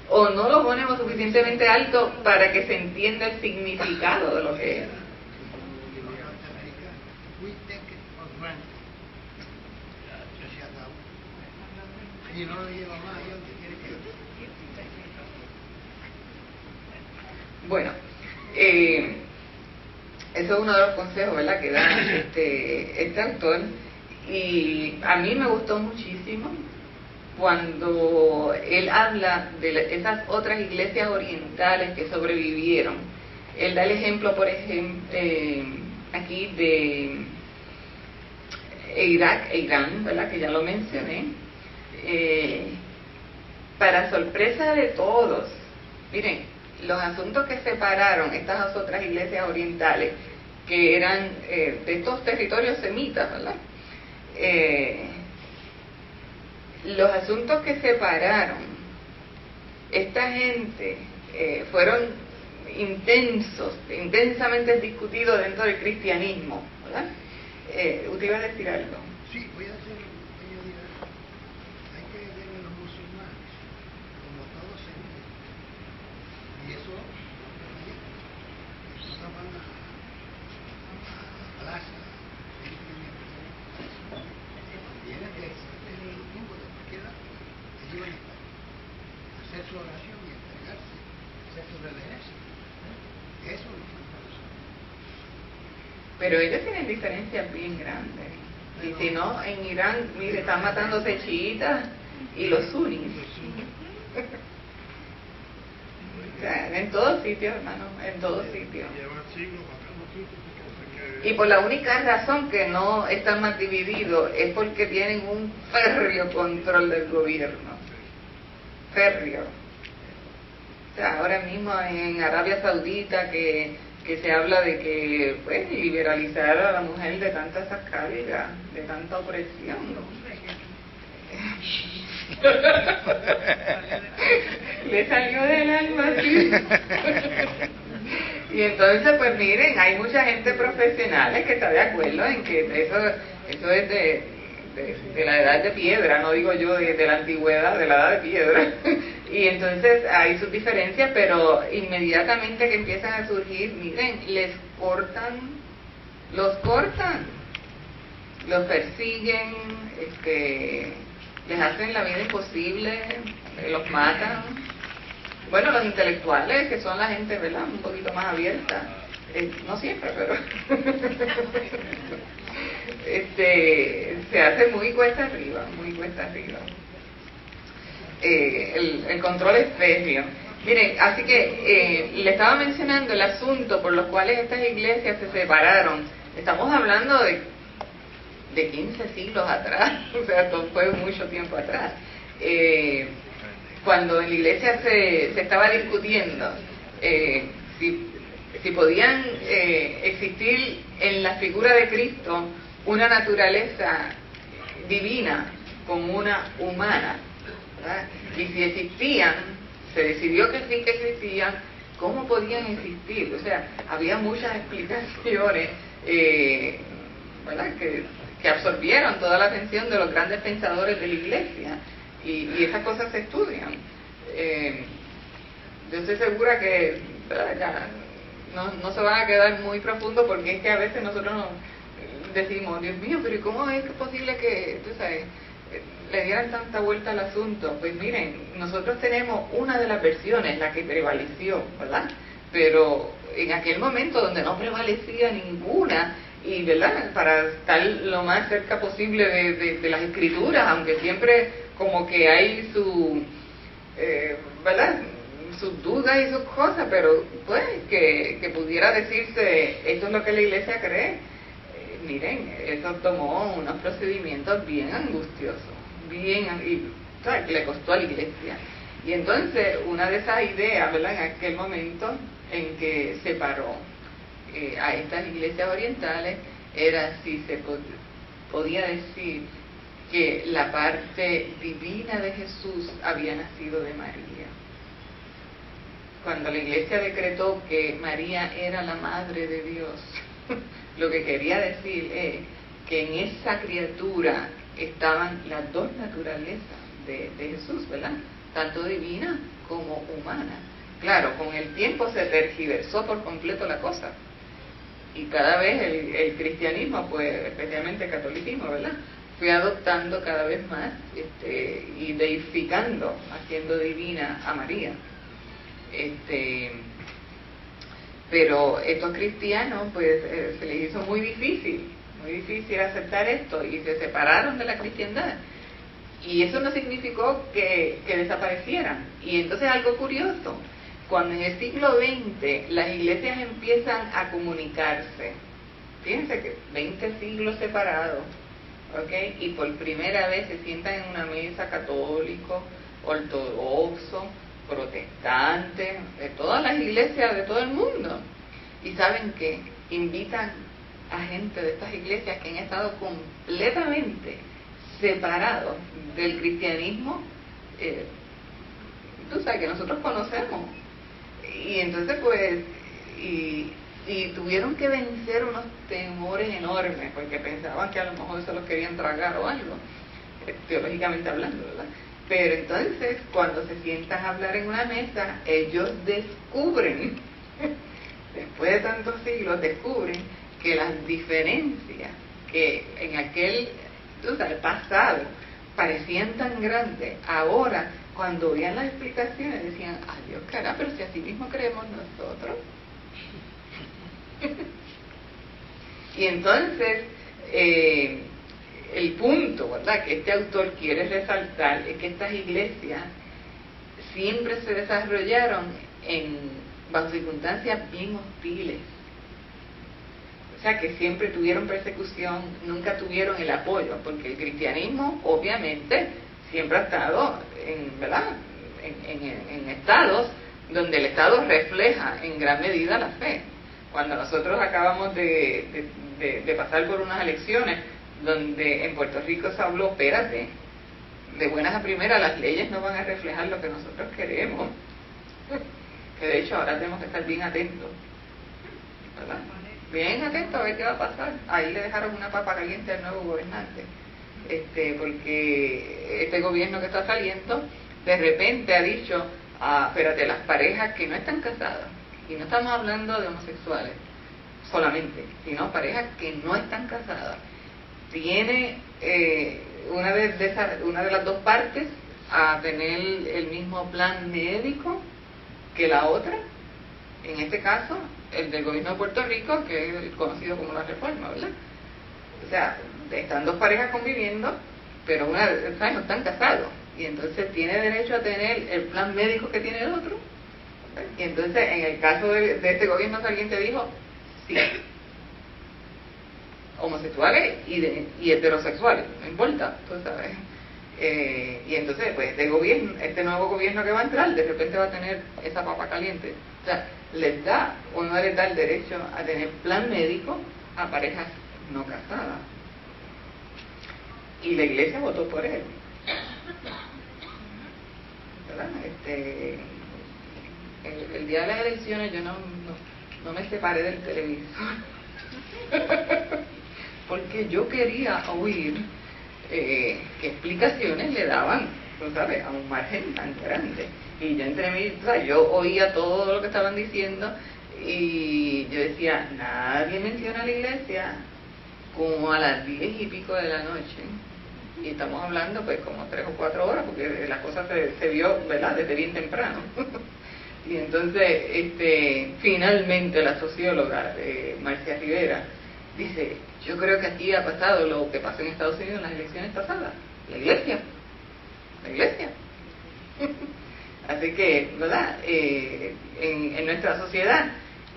O no lo ponemos suficientemente alto para que se entienda el significado de lo que es. Bueno, eso es uno de los consejos, ¿verdad?, que da este autor, y a mí me gustó muchísimo cuando él habla de esas otras iglesias orientales que sobrevivieron. Él da el ejemplo, por ejemplo, aquí de Irak e Irán, ¿verdad?, que ya lo mencioné. Para sorpresa de todos, miren, los asuntos que separaron estas otras iglesias orientales, que eran de estos territorios semitas, ¿verdad?, los asuntos que separaron esta gente fueron intensamente discutidos dentro del cristianismo, ¿verdad? ¿Usted iba a decir algo? Sí, voy a decir, hay que ver a los musulmanes como todos semitas, y eso no van a plaza, vienen de el tiempo de cualquiera, ellos van a estar, hacer su oración y entregarse, hacer su reverencia. Eso es lo que nosotros. Pero ellos tienen diferencias bien grandes. Y si no, en Irán, mire, están matándose chiitas y los sunnis. O sea, en todos sitios, hermano, en todos sitios. Y por la única razón que no están más divididos es porque tienen un férreo control del gobierno. Férreo. O sea, ahora mismo en Arabia Saudita que se habla de que, pues, liberalizar a la mujer de tantas cargas, de tanta opresión, ¿no? Le salió del alma así. Y entonces, pues miren, hay mucha gente profesional que está de acuerdo en que eso es de la edad de piedra, no digo yo de la antigüedad, de la edad de piedra. Y entonces hay sus diferencias, pero inmediatamente que empiezan a surgir, miren, los cortan, los persiguen, les hacen la vida imposible, los matan. Bueno, los intelectuales, que son la gente, ¿verdad?, un poquito más abierta, no siempre, pero se hace muy cuesta arriba, muy cuesta arriba. El control es férreo. Miren, así que le estaba mencionando el asunto por los cuales estas iglesias se separaron. Estamos hablando de 15 siglos atrás, o sea, esto fue mucho tiempo atrás. Cuando en la iglesia se estaba discutiendo si podían existir en la figura de Cristo una naturaleza divina con una humana, ¿verdad? Y si existían, se decidió que sí que existían, ¿cómo podían existir? O sea, había muchas explicaciones, ¿verdad?, que absorbieron toda la atención de los grandes pensadores de la iglesia, y esas cosas se estudian. Yo estoy segura que, ¿verdad?, ya no se van a quedar muy profundos, porque es que a veces nosotros decimos, Dios mío, pero ¿cómo es posible que, tú sabes, le dieran tanta vuelta al asunto? Pues miren, nosotros tenemos una de las versiones, la que prevaleció, ¿verdad? Pero en aquel momento donde no prevalecía ninguna, y ¿verdad?, para estar lo más cerca posible de las escrituras, aunque siempre como que hay ¿verdad?, sus dudas y sus cosas, pero pues que pudiera decirse, esto es lo que la iglesia cree. Miren, eso tomó unos procedimientos bien angustiosos, y le costó a la iglesia. Y entonces una de esas ideas, ¿verdad?, en aquel momento en que separó a estas iglesias orientales, era si se podía decir que la parte divina de Jesús había nacido de María. Cuando la iglesia decretó que María era la madre de Dios, lo que quería decir es que en esa criatura estaban las dos naturalezas de Jesús, ¿verdad? Tanto divina como humana. Claro, con el tiempo se tergiversó por completo la cosa. Y cada vez el cristianismo, pues especialmente el catolicismo, ¿verdad?, fue adoptando cada vez más y deificando, haciendo divina a María. Pero estos cristianos, pues se les hizo muy difícil aceptar esto y se separaron de la cristiandad. Y eso no significó que desaparecieran. Y entonces algo curioso, cuando en el siglo XX las iglesias empiezan a comunicarse, fíjense que 20 siglos separados, ¿ok? Y por primera vez se sientan en una mesa católico, ortodoxo, protestante, de todas las iglesias de todo el mundo. Y saben que invitan a gente de estas iglesias que han estado completamente separados del cristianismo, tú sabes, que nosotros conocemos. Y entonces pues y tuvieron que vencer unos temores enormes porque pensaban que a lo mejor se los querían tragar o algo, teológicamente hablando, ¿verdad? Pero entonces cuando se sientan a hablar en una mesa, ellos descubren después de tantos siglos, descubren que las diferencias que en aquel, tú sabes, pasado parecían tan grandes, ahora cuando veían las explicaciones decían, adiós cara, pero si así mismo creemos nosotros. Y entonces el punto, ¿verdad?, que este autor quiere resaltar es que estas iglesias siempre se desarrollaron bajo circunstancias bien hostiles. O sea, que siempre tuvieron persecución, nunca tuvieron el apoyo, porque el cristianismo obviamente siempre ha estado ¿verdad?, en estados donde el Estado refleja en gran medida la fe. Cuando nosotros acabamos de pasar por unas elecciones donde en Puerto Rico se habló, espérate, de buenas a primeras las leyes no van a reflejar lo que nosotros queremos, que de hecho ahora tenemos que estar bien atentos, ¿verdad? Bien atentos a ver qué va a pasar. Ahí le dejaron una papa caliente al nuevo gobernante, porque este gobierno que está saliendo de repente ha dicho, espérate, las parejas que no están casadas, y no estamos hablando de homosexuales solamente, sino parejas que no están casadas, tiene una de las dos partes a tener el mismo plan médico que la otra, en este caso el del gobierno de Puerto Rico, que es conocido como la reforma, ¿verdad? O sea, están dos parejas conviviendo, pero no están casados, y entonces tiene derecho a tener el plan médico que tiene el otro. Y entonces en el caso de este gobierno saliente dijo, sí, homosexuales y heterosexuales, no importa, tú sabes. Y entonces pues este nuevo gobierno que va a entrar de repente va a tener esa papa caliente. O sea, les da o no les da el derecho a tener plan médico a parejas no casadas. Y la iglesia votó por él, ¿verdad? El día de las elecciones yo no me separé del televisor porque yo quería oír qué explicaciones le daban, tú sabes, a un margen tan grande. Y yo yo oía todo lo que estaban diciendo y yo decía, nadie menciona a la iglesia, como a las 10 y pico de la noche, y estamos hablando pues como 3 o 4 horas, porque la cosa se vio, ¿verdad?, desde bien temprano. Y entonces finalmente la socióloga Marcia Rivera dice, yo creo que aquí ha pasado lo que pasó en Estados Unidos en las elecciones pasadas, la iglesia. Así que, ¿verdad?, en nuestra sociedad,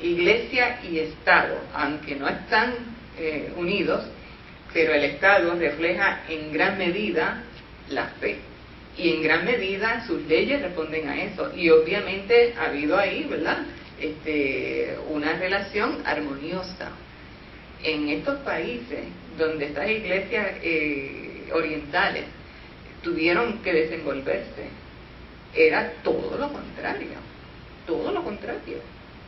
iglesia y Estado, aunque no están unidos, pero el Estado refleja en gran medida la fe, y en gran medida sus leyes responden a eso, y obviamente ha habido ahí, ¿verdad?, una relación armoniosa. En estos países donde estas iglesias orientales tuvieron que desenvolverse, era todo lo contrario.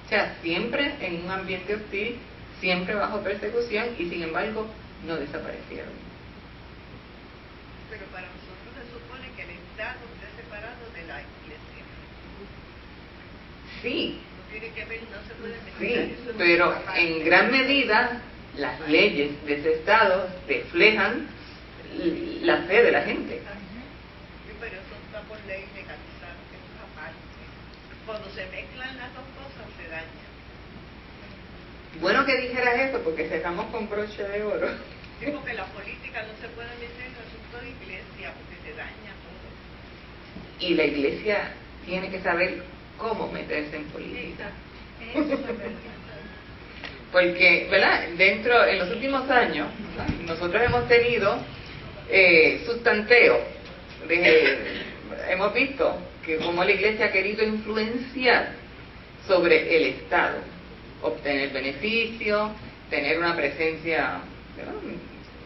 O sea, siempre en un ambiente hostil, siempre bajo persecución, y sin embargo no desaparecieron. Pero para nosotros se supone que el Estado esté separado de la Iglesia. Sí, No tiene que ver, no se puede mezclar. sí, Eso no pero es aparte. en gran medida las leyes de ese Estado reflejan la fe de la gente. Sí, pero eso está por ley legalizado, eso es aparte. Cuando se mezclan las dos cosas se daña. Bueno que dijeras eso, porque cerramos con broche de oro. Sí, porque la política no se puede meter en el asunto de iglesia porque se daña todo. Y la Iglesia tiene que saber cómo meterse en política. Eso es verdad. Porque, ¿verdad? En los últimos años, ¿verdad? Nosotros hemos tenido sustanteo. Hemos visto que como la Iglesia ha querido influenciar sobre el Estado, obtener beneficios, tener una presencia, ¿verdad?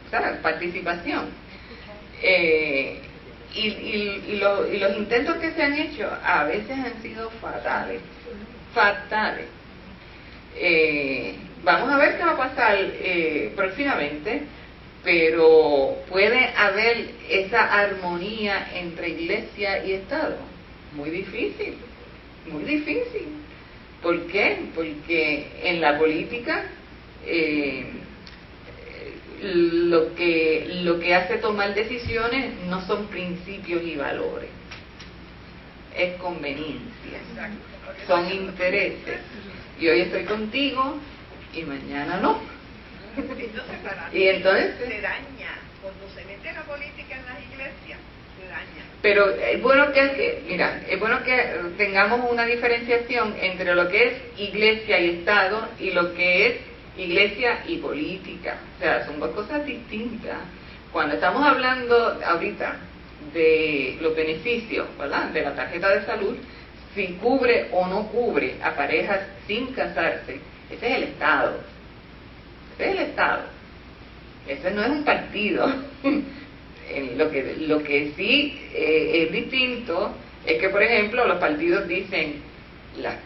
O sea, participación. Y los intentos que se han hecho a veces han sido fatales. Vamos a ver qué va a pasar próximamente, pero puede haber esa armonía entre Iglesia y Estado. Muy difícil, muy difícil. ¿Por qué? Porque en la política lo que hace tomar decisiones no son principios y valores, es conveniencia, son intereses. Y hoy estoy contigo y mañana no. Y entonces se daña. Cuando se mete la política en las iglesias, se daña. pero es bueno es bueno que tengamos una diferenciación entre lo que es iglesia y Estado y lo que es iglesia y política. O sea, son dos cosas distintas. Cuando estamos hablando ahorita de los beneficios, ¿verdad?, de la tarjeta de salud, si cubre o no cubre a parejas sin casarse, ese es el Estado. Ese es el Estado. Ese no es un partido. Lo que sí es distinto es que, por ejemplo, los partidos dicen las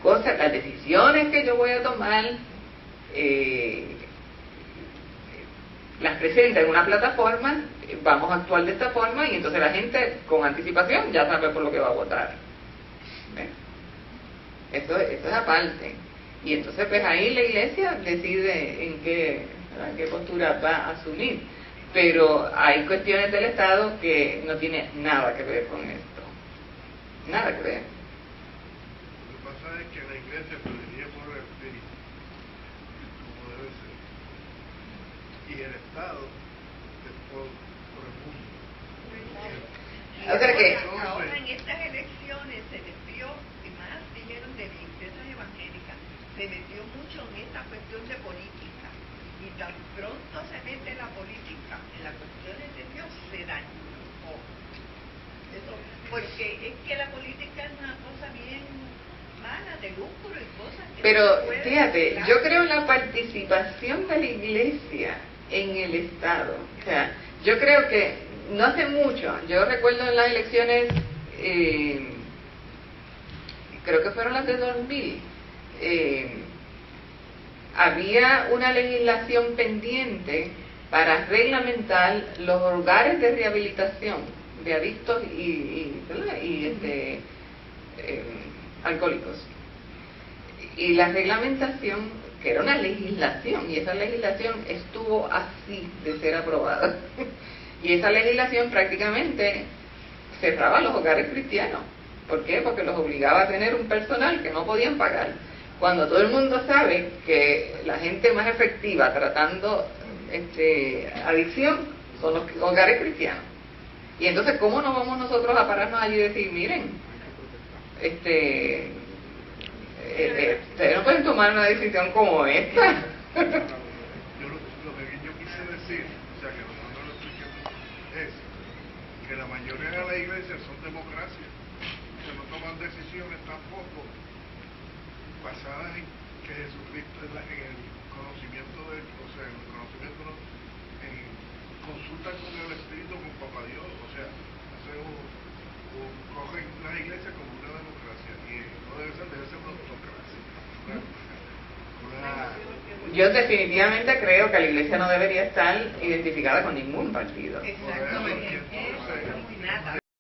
decisiones que yo voy a tomar, las presenta en una plataforma, vamos a actuar de esta forma, y entonces la gente con anticipación ya sabe por lo que va a votar. ¿Ves? Eso es aparte. Y entonces pues ahí la Iglesia decide en qué postura va a asumir. Pero hay cuestiones del Estado que no tienen nada que ver con esto. Nada que ver. Lo que pasa es que la Iglesia se dirige por el Espíritu, como debe ser. Y el Estado es por el mundo. O sea que Ahora en estas elecciones se metió, y más dijeron de iglesias evangélicas, se metió mucho en esta cuestión de política. Y tan pronto se mete la política en las cuestiones de Dios, se dañó. Eso, porque es que la política es una cosa bien mala, de lucro y cosas que pero no se pueden fíjate, mezclar. yo creo en la participación de la Iglesia en el Estado. O sea, yo creo que no hace mucho, yo recuerdo en las elecciones, creo que fueron las de 2000, había una legislación pendiente para reglamentar los hogares de rehabilitación de adictos y alcohólicos. Y la reglamentación, que era una legislación, y esa legislación estuvo así de ser aprobada. Y esa legislación prácticamente cerraba los hogares cristianos. ¿Por qué? Porque los obligaba a tener un personal que no podían pagar. Cuando todo el mundo sabe que la gente más efectiva tratando adicción son los hogares cristianos. Y entonces, ¿cómo no vamos nosotros a pararnos allí y decir, miren, ustedes no pueden tomar una decisión como esta? Lo que yo quise decir, o sea, que no lo estoy diciendo, es que la mayoría de las iglesias son democracias, que no toman decisiones tampoco basadas en que Jesucristo es en el conocimiento en consulta con el Espíritu, con Papá Dios, o sea, cogen las iglesias como una democracia, y no debe ser una autocracia. Yo definitivamente creo que la Iglesia no debería estar identificada con ningún partido. Exactamente. Eso es muy nada.